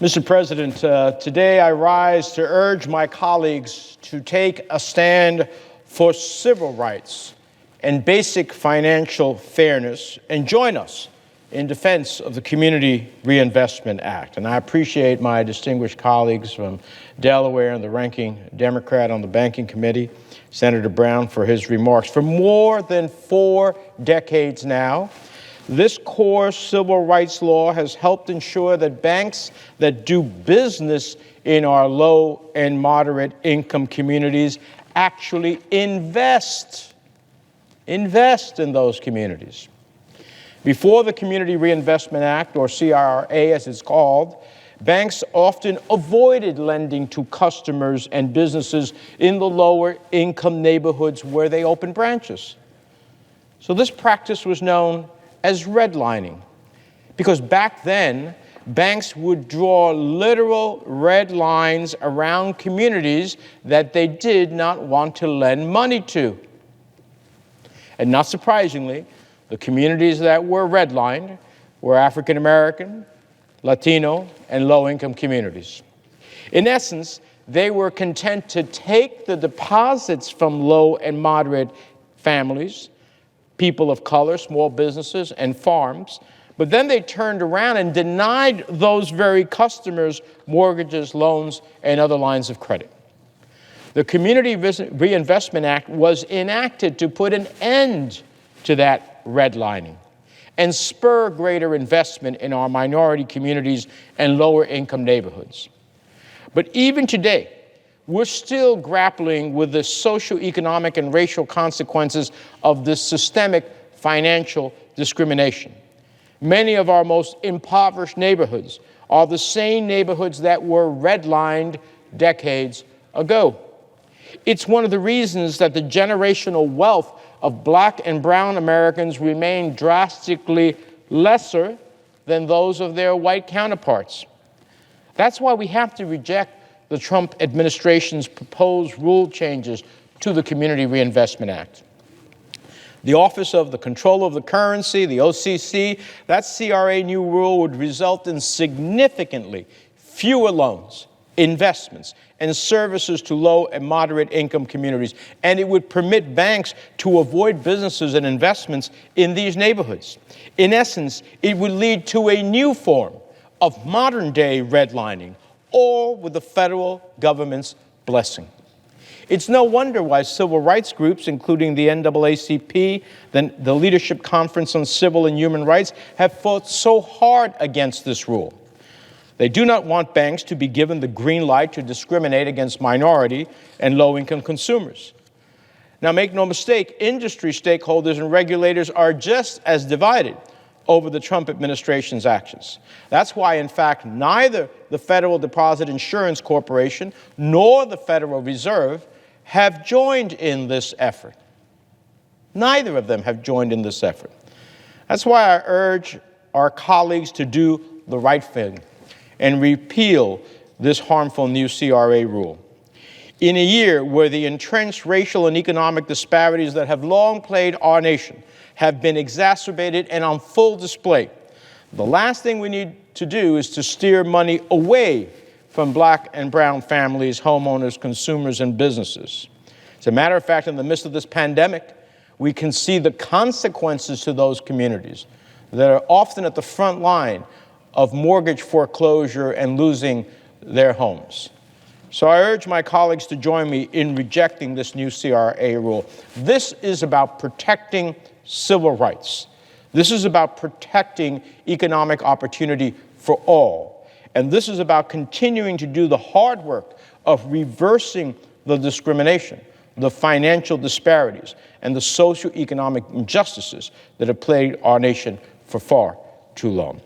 Mr. President, today I rise to urge my colleagues to take a stand for civil rights and basic financial fairness and join us in defense of the Community Reinvestment Act. And I appreciate my distinguished colleagues from Delaware and the ranking Democrat on the Banking Committee, Senator Brown, for his remarks. For more than 4 decades now, this core civil rights law has helped ensure that banks that do business in our low and moderate income communities actually invest in those communities. Before the Community Reinvestment Act, or CRA as it's called, banks often avoided lending to customers and businesses in the lower income neighborhoods where they opened branches. So this practice was known as redlining, because back then, banks would draw literal red lines around communities that they did not want to lend money to. And not surprisingly, the communities that were redlined were African American, Latino, and low-income communities. In essence, they were content to take the deposits from low and moderate families, people of color, small businesses, and farms, but then they turned around and denied those very customers mortgages, loans, and other lines of credit. The Community Reinvestment Act was enacted to put an end to that redlining and spur greater investment in our minority communities and lower income neighborhoods. But even today, we're still grappling with the socioeconomic and racial consequences of this systemic financial discrimination. Many of our most impoverished neighborhoods are the same neighborhoods that were redlined decades ago. It's one of the reasons that the generational wealth of Black and brown Americans remain drastically lesser than those of their white counterparts. That's why we have to reject the Trump administration's proposed rule changes to the Community Reinvestment Act. The Office of the Control of the Currency, the OCC, that CRA new rule would result in significantly fewer loans, investments, and services to low and moderate income communities, and it would permit banks to avoid businesses and investments in these neighborhoods. In essence, it would lead to a new form of modern-day redlining, all with the federal government's blessing. It's no wonder why civil rights groups, including the NAACP, the Leadership Conference on Civil and Human Rights, have fought so hard against this rule. They do not want banks to be given the green light to discriminate against minority and low-income consumers. Now, make no mistake, industry stakeholders and regulators are just as divided over the Trump administration's actions. That's why, in fact, neither the Federal Deposit Insurance Corporation nor the Federal Reserve have joined in this effort. Neither of them have joined in this effort. That's why I urge our colleagues to do the right thing and repeal this harmful new CRA rule. In a year where the entrenched racial and economic disparities that have long plagued our nation have been exacerbated and on full display, the last thing we need to do is to steer money away from Black and brown families, homeowners, consumers, and businesses. As a matter of fact, in the midst of this pandemic, we can see the consequences to those communities that are often at the front line of mortgage foreclosure and losing their homes. So I urge my colleagues to join me in rejecting this new CRA rule. This is about protecting civil rights. This is about protecting economic opportunity for all. And this is about continuing to do the hard work of reversing the discrimination, the financial disparities, and the socioeconomic injustices that have plagued our nation for far too long.